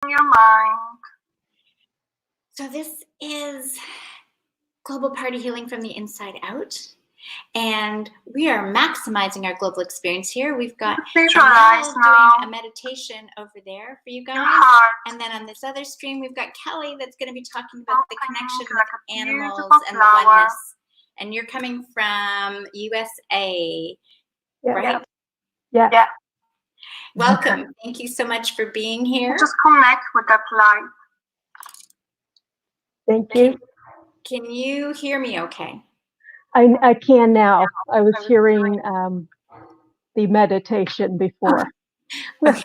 your mind. So this is Global Party Healing from the Inside Out. And we are maximizing our global experience here. We've got Visualize doing now a meditation over there for you your guys. heart. And then on this other stream, we've got Kelly that's going to be talking about the Opening connection like with a animals beautiful and the flower. oneness. And you're coming from USA, Yeah. right? Yeah. Yeah. Welcome. Thank you so much for being here. Just connect with that light. Thank you. Can you hear me okay? I can now. I was hearing the meditation before. Okay.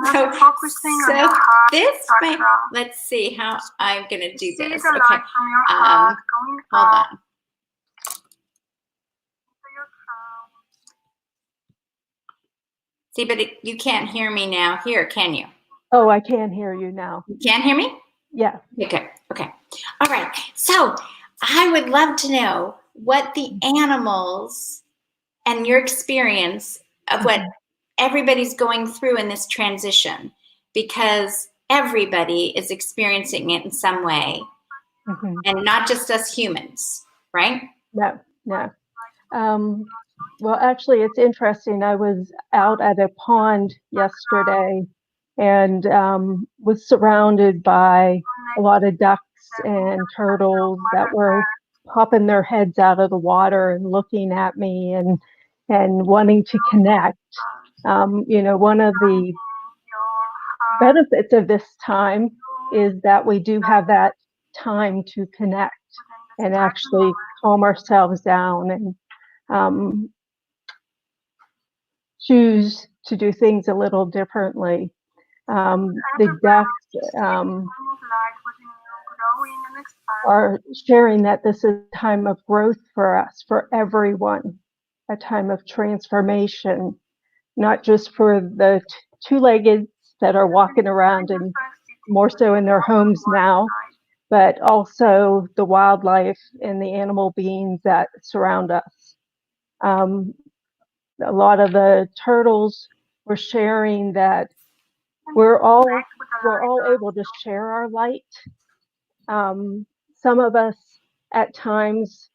So focusing on your heart this might, chakra. let's see how I'm going to do See this. the Okay. light from your heart going Hold up on. to your crown. See, but you can't hear me now here, can you? Oh, I can hear you now. You can hear me? Yeah. Okay. Okay. All right. So I would love to know what the animals and your experience of what everybody's going through in this transition, because everybody is experiencing it in some way, and not just us humans, right? No. Well, actually, it's interesting. I was out at a pond yesterday and was surrounded by a lot of ducks and turtles that were popping their heads out of the water and looking at me and wanting to connect. One of the benefits of this time is that we do have that time to connect and actually calm ourselves down and choose to do things a little differently. The ducks are sharing that this is a time of growth for us, for everyone, a time of transformation, not just for the two-legged that are walking around and more so in their homes now, but also the wildlife and the animal beings that surround us. A lot of the turtles were sharing that we're all able to share our light. Some of us at times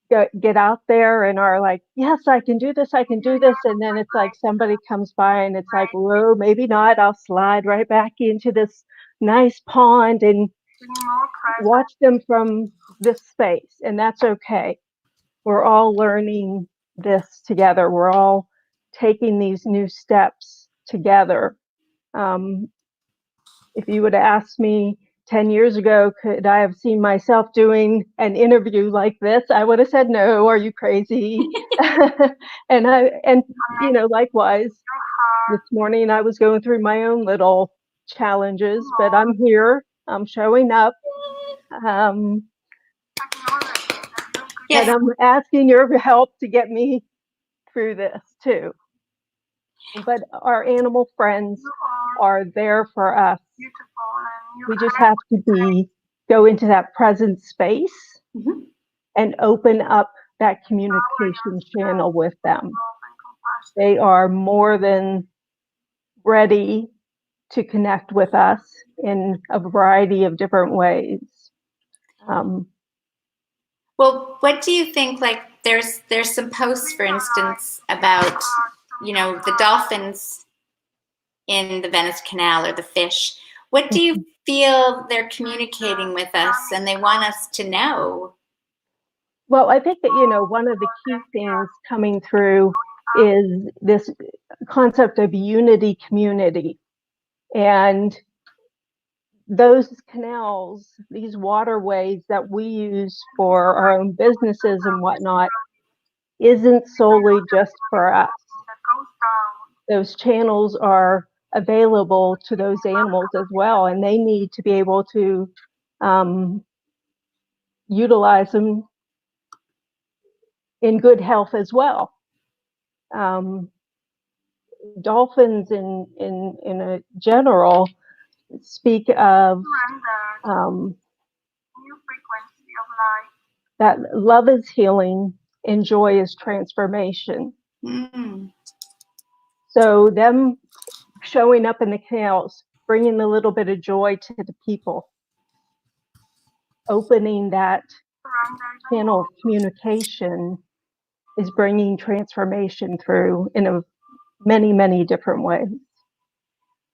get out there and are like, yes, I can do this, and then it's like somebody comes by and it's like, whoa, maybe not, I'll slide right back into this nice pond and watch them from this space, and that's okay. We're all learning this together. We're all taking these new steps together. If you would have asked me 10 years ago, could I have seen myself doing an interview like this? I would have said, no, are you crazy? and likewise, this morning I was going through my own little challenges, but I'm here, I'm showing up. Yes. And I'm asking your help to get me through this too. But our animal friends are there for us. We just have to go into that present space and open up that communication channel with them. They are more than ready to connect with us in a variety of different ways. Well, what do you think? Like, there's some posts, for instance, about the dolphins in the Venice Canal or the fish. What do you feel they're communicating with us and they want us to know? Well, I think that one of the key things coming through is this concept of unity community, and those canals, these waterways that we use for our own businesses and whatnot, isn't solely just for us. Those channels are available to those animals as well, and they need to be able to utilize them in good health as well. Dolphins in a general speak of that love is healing and joy is transformation. So them showing up in the canals bringing a little bit of joy to the people, opening that channel of communication is bringing transformation through in many, many different ways.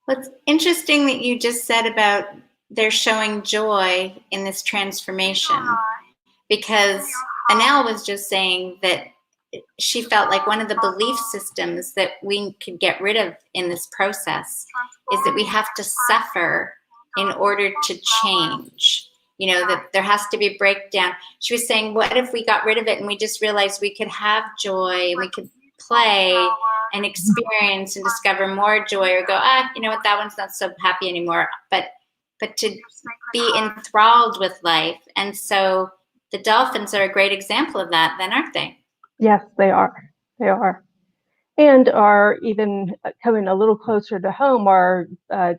Well, it's interesting that you just said about they're showing joy in this transformation, because Anel was just saying that she felt like one of the belief systems that we could get rid of in this process is that we have to suffer in order to change. You know, that there has to be a breakdown. She was saying, what if we got rid of it and we just realized we could have joy and we could play and experience and discover more joy, or go, you know what, that one's not so happy anymore. But to be enthralled with life. And so the dolphins are a great example of that then, aren't they? Yes, they are. They are. And are even coming a little closer to home are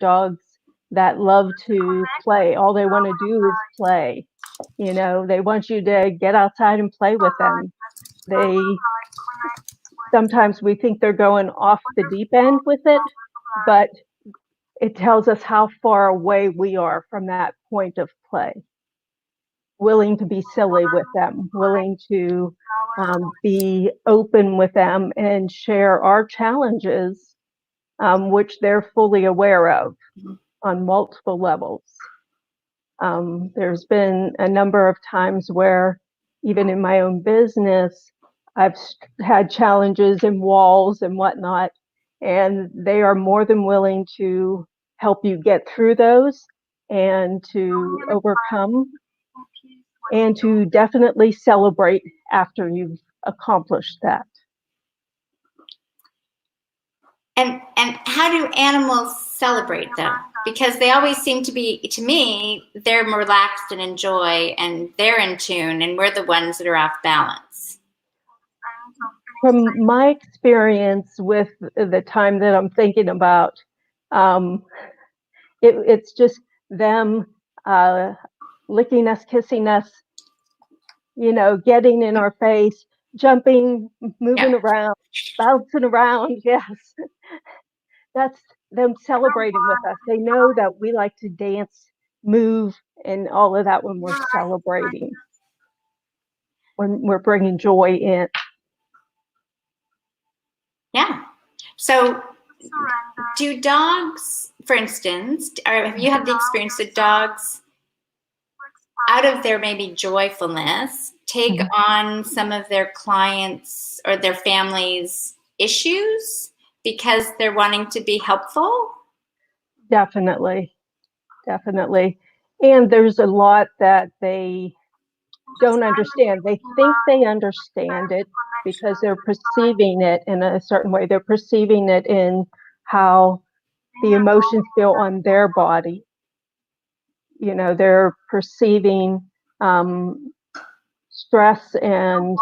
dogs that love to play. All they want to do is play. You know, they want you to get outside and play with them. Sometimes we think they're going off the deep end with it, but it tells us how far away we are from that point of play. Willing to be silly with them, willing to be open with them and share our challenges, which they're fully aware of on multiple levels. There's been a number of times where, even in my own business, I've had challenges in walls and whatnot, and they are more than willing to help you get through those and to overcome, and to definitely celebrate after you've accomplished that. And how do animals celebrate them? Because they always seem to be, to me, they're relaxed and enjoy and they're in tune, and we're the ones that are off balance. From my experience with the time that I'm thinking about, it's just them licking us, kissing us, you know, getting in our face, jumping, moving around, bouncing around. Yes. That's them celebrating with us. They know that we like to dance, move, and all of that when we're celebrating, when we're bringing joy in. Yeah. So do dogs, for instance, or have you had the experience that dogs, out of their maybe joyfulness, take on some of their clients' or their families' issues because they're wanting to be helpful? Definitely. Definitely. And there's a lot that they don't understand. They think they understand it because they're perceiving it in a certain way. They're perceiving it in how the emotions feel on their body. You know, they're perceiving stress and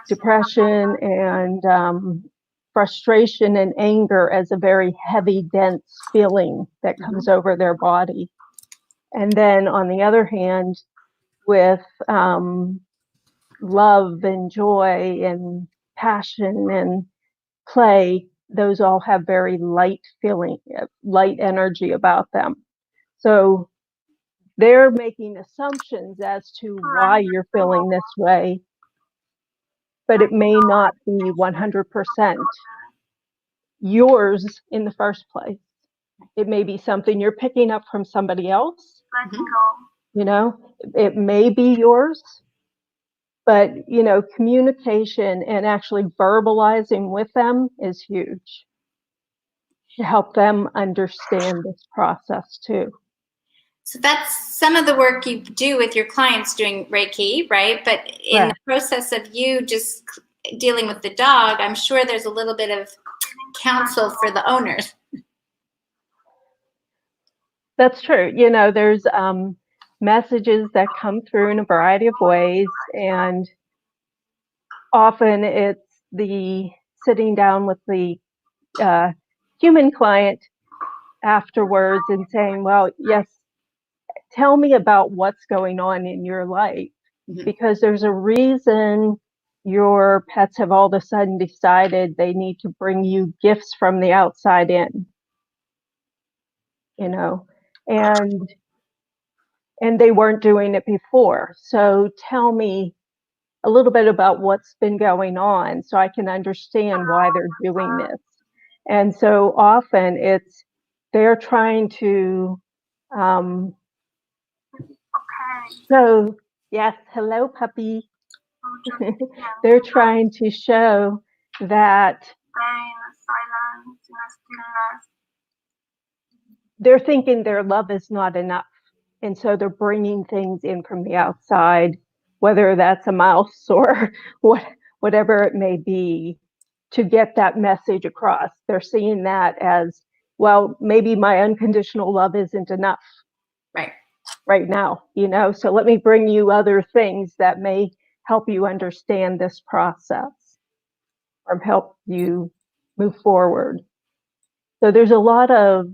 depression and frustration and anger as a very heavy, dense feeling that comes over their body. And then on the other hand, with love and joy and passion and play, those all have very light feeling, light energy about them. So they're making assumptions as to why you're feeling this way, but it may not be 100% yours in the first place. It may be something you're picking up from somebody else. You know, it may be yours, but, you know, communication and actually verbalizing with them is huge to help them understand this process too. So that's some of the work you do with your clients doing Reiki, right? But in the process of you just dealing with the dog, I'm sure there's a little bit of counsel for the owners. That's true. You know, there's messages that come through in a variety of ways, and often it's the sitting down with the human client afterwards and saying, well, yes, tell me about what's going on in your life, because there's a reason your pets have all of a sudden decided they need to bring you gifts from the outside in. you know, and they weren't doing it before. So tell me a little bit about what's been going on so I can understand why they're doing this. And so often they're trying to show, yes, hello, puppy. They're trying to show that silence, in a stillness. They're thinking their love is not enough. And so they're bringing things in from the outside, whether that's a mouse or whatever it may be, to get that message across. They're seeing that as, well, maybe my unconditional love isn't enough right now, so let me bring you other things that may help you understand this process or help you move forward. So there's a lot of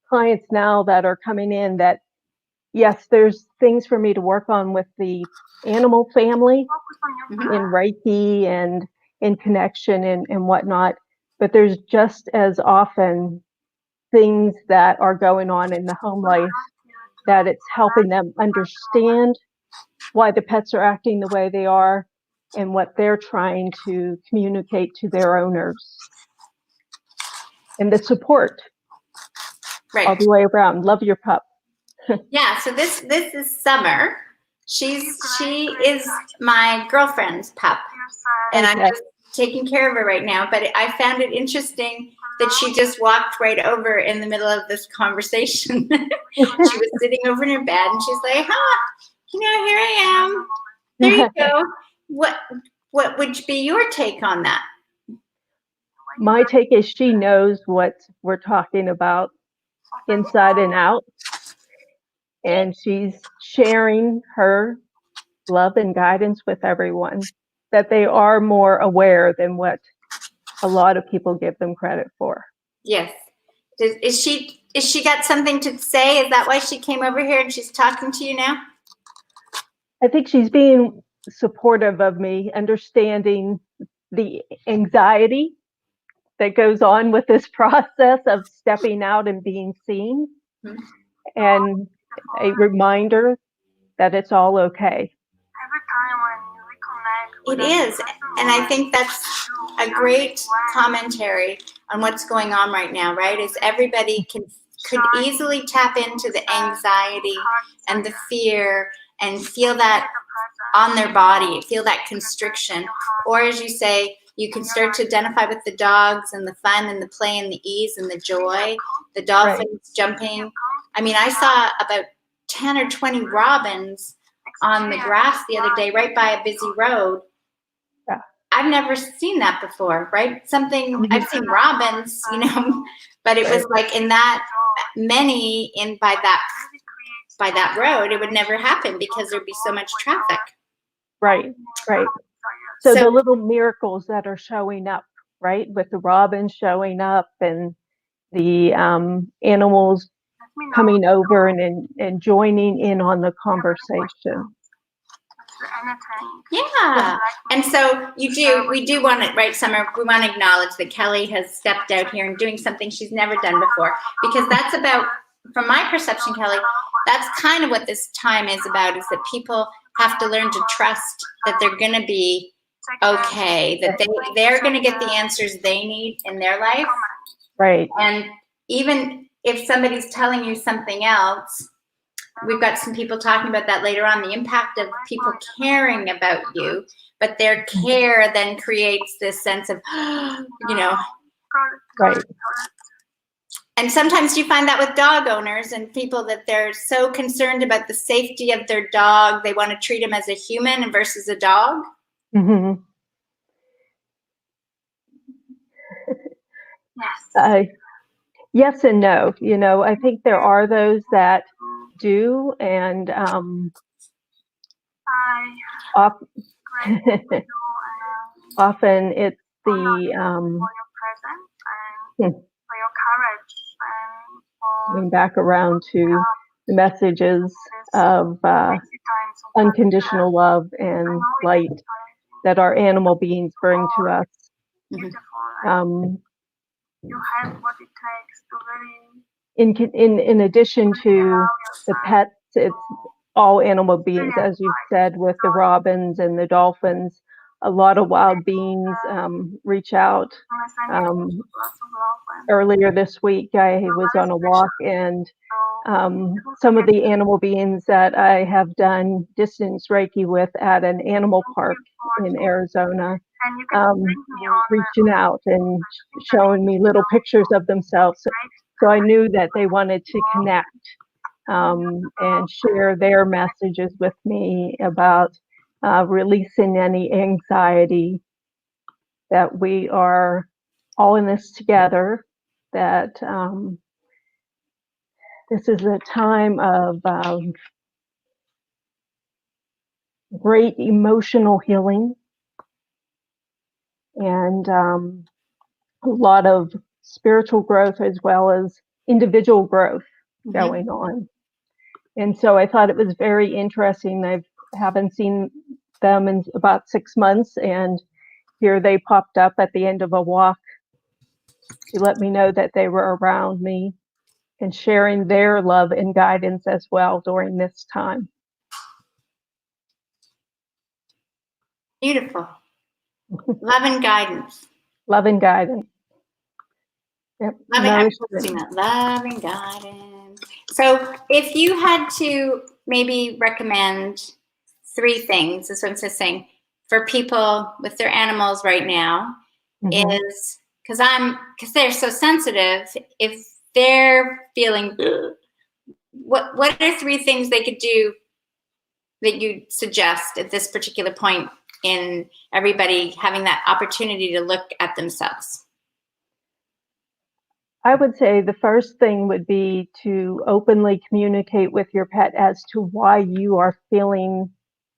clients now that are coming in that, yes, there's things for me to work on with the animal family in Reiki and in connection and whatnot, but there's just as often things that are going on in the home life that it's helping them understand why the pets are acting the way they are and what they're trying to communicate to their owners. And the support all the way around. Love your pup. Yeah, so this is Summer. She is my girlfriend's pup, and I'm just taking care of her right now. But I found it interesting that she just walked right over in the middle of this conversation. She was sitting over in her bed, and she's like, here I am. There you go. What would be your take on that? My take is she knows what we're talking about inside and out. And she's sharing her love and guidance with everyone, that they are more aware than what a lot of people give them credit for. Yes. Is she got something to say? Is that why she came over here and she's talking to you now? I think she's being supportive of me, understanding the anxiety that goes on with this process of stepping out and being seen, and a reminder that it's all okay. It is, and I think that's a great commentary on what's going on right now, right? Is everybody could easily tap into the anxiety and the fear and feel that on their body, feel that constriction. Or as you say, you can start to identify with the dogs and the fun and the play and the ease and the joy, the dolphins jumping. I mean, I saw about 10 or 20 robins on the grass the other day, right by a busy road. Yeah. I've never seen that before, right? I've seen robins, but it was like in that many by that road, it would never happen because there'd be so much traffic. Right. So the little miracles that are showing up, right? With the robins showing up and the animals coming over and joining in on the conversation. Yeah. And so we do want to, right, Summer, we want to acknowledge that Kelly has stepped out here and doing something she's never done before, because that's about, from my perception, Kelly, that's kind of what this time is about, is that people have to learn to trust that they're going to be okay, that they're going to get the answers they need in their life. Right. And even if somebody's telling you something else, we've got some people talking about that later on, the impact of people caring about you, but their care then creates this sense of, Right. And sometimes you find that with dog owners and people, that they're so concerned about the safety of their dog, they want to treat him as a human versus a dog. Mm-hmm. Yes. Yes and no. I think there are those that do, and often it's the going back around to the messages of unconditional love and light that our animal beings bring to us. You have what it takes in addition to the pets, it's all animal beings, as you've said, with the robins and the dolphins. A lot of wild beings reach out. Earlier this week, I was on a walk, and some of the animal beings that I have done distance Reiki with at an animal park in Arizona were reaching out and showing me little pictures of themselves. So I knew that they wanted to connect and share their messages with me about releasing any anxiety, that we are all in this together, that this is a time of great emotional healing and a lot of spiritual growth as well as individual growth going on. And so I thought it was very interesting. I haven't seen them in about 6 months, and here they popped up at the end of a walk to let me know that they were around me and sharing their love and guidance as well during this time. Beautiful. Love and guidance. Love and guidance. Yep. Love and guidance. So if you had to maybe recommend 3 things, this one's just saying, for people with their animals right now, is because they're so sensitive, if they're feeling, what are 3 things they could do that you suggest at this particular point in everybody having that opportunity to look at themselves? I would say the first thing would be to openly communicate with your pet as to why you are feeling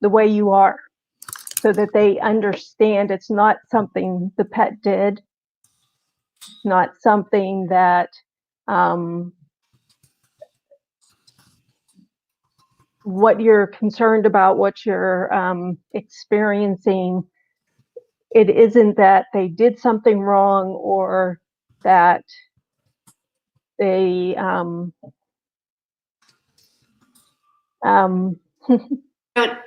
the way you are, so that they understand it's not something the pet did, not something that what you're concerned about, what you're experiencing. It isn't that they did something wrong or that they But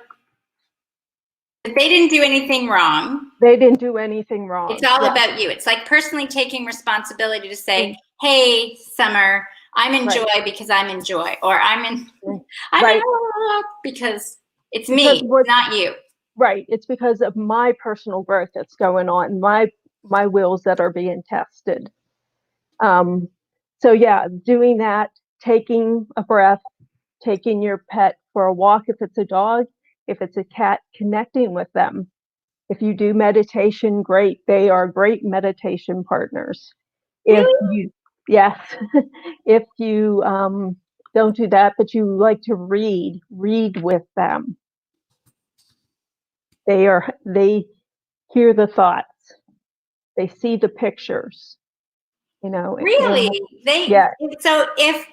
if they didn't do anything wrong. They didn't do anything wrong. It's all about you. It's like personally taking responsibility to say, hey, Summer, I'm in joy because I'm in joy, or I'm in because it's me, not you. Right. It's because of my personal growth that's going on, my wills that are being tested. So yeah, doing that, taking a breath, taking your pet for a walk if it's a dog, if it's a cat, connecting with them. If you do meditation, great. They are great meditation partners. If you, yes, if you don't do that, but you like to read with them. They hear the thoughts. They see the pictures. You know. Really? So if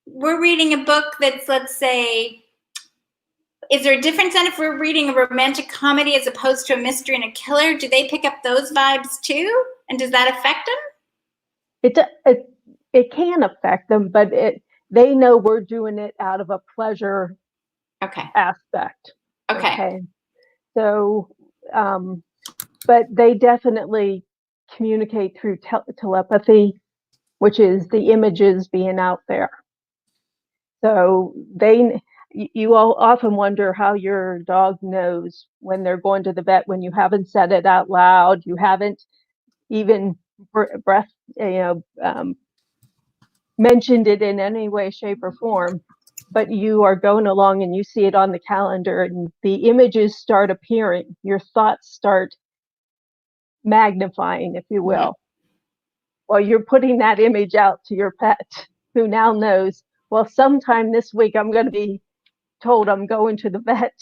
we're reading a book that's, let's say, is there a difference then if we're reading a romantic comedy as opposed to a mystery and a killer? Do they pick up those vibes too? And does that affect them? It can affect them, but they know we're doing it out of a pleasure aspect. Okay. So, but they definitely communicate through telepathy, which is the images being out there. So you all often wonder how your dog knows when they're going to the vet when you haven't said it out loud, you haven't even mentioned it in any way, shape, or form, but you are going along and you see it on the calendar and the images start appearing. Your thoughts start magnifying, if you will. Well, you're putting that image out to your pet, who now knows, well, sometime this week I'm going to be told I'm going to the vet.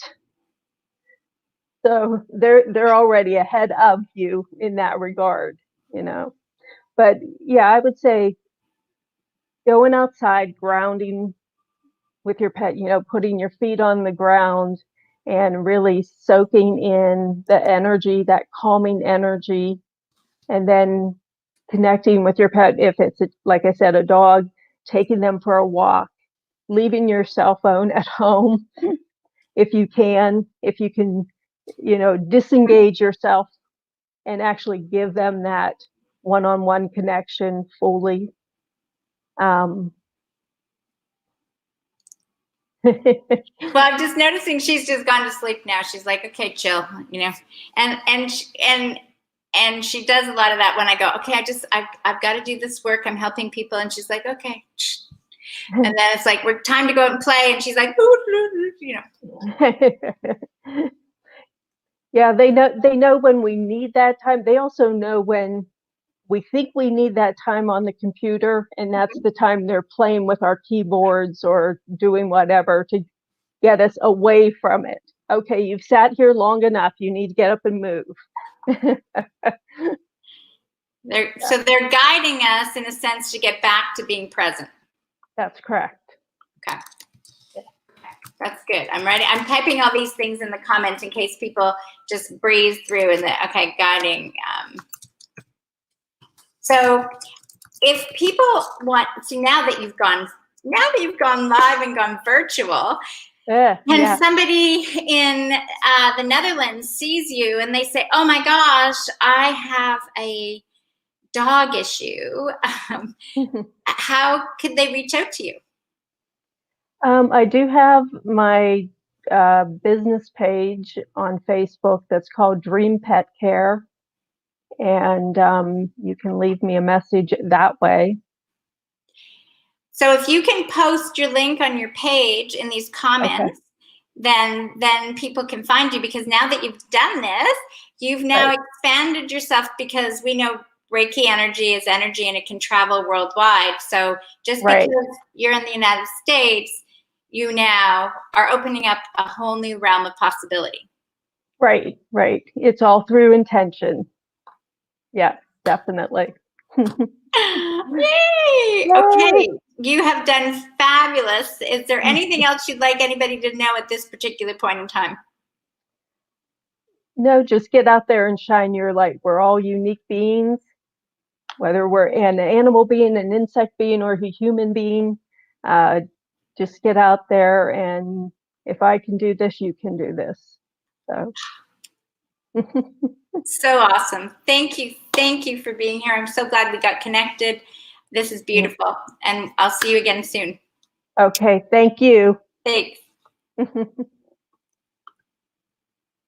So they're already ahead of you in that regard, you know. But yeah, I would say going outside, grounding with your pet, you know, putting your feet on the ground and really soaking in the energy, that calming energy, and then connecting with your pet. If it's, like I said, a dog, taking them for a walk, leaving your cell phone at home if you can, disengage yourself and actually give them that one-on-one connection fully. Well, I'm just noticing she's just gone to sleep now. She's like, okay, chill, and she does a lot of that when I go, okay, I've got to do this work. I'm helping people. And she's like, okay. And then it's like, we're time to go out and play. And she's like, Yeah, they know when we need that time. They also know when we think we need that time on the computer, and that's the time they're playing with our keyboards or doing whatever to get us away from it. Okay, you've sat here long enough. You need to get up and move. So they're guiding us in a sense to get back to being present. That's correct. Okay. That's good. I'm writing. I'm typing all these things in the comments in case people just breeze through and okay, guiding. So if people want to, now that you've gone live and gone virtual, and somebody in the Netherlands sees you and they say, oh my gosh, I have a dog issue. How could they reach out to you? I do have my business page on Facebook that's called Dream Pet Care, and you can leave me a message that way. So if you can post your link on your page in these comments, then people can find you, because now that you've done this, you've now expanded yourself, because we know Reiki energy is energy and it can travel worldwide. So just because you're in the United States, you now are opening up a whole new realm of possibility. Right. It's all through intention. Yeah, definitely. Yay! Okay, you have done fabulous. Is there anything else you'd like anybody to know at this particular point in time? No, just get out there and shine your light. We're all unique beings, whether we're an animal being, an insect being, or a human being. Just get out there, and if I can do this, you can do this. So. So awesome. Thank you for being here. I'm so glad we got connected. This is beautiful. And I'll see you again soon. Okay, thank you. Thanks.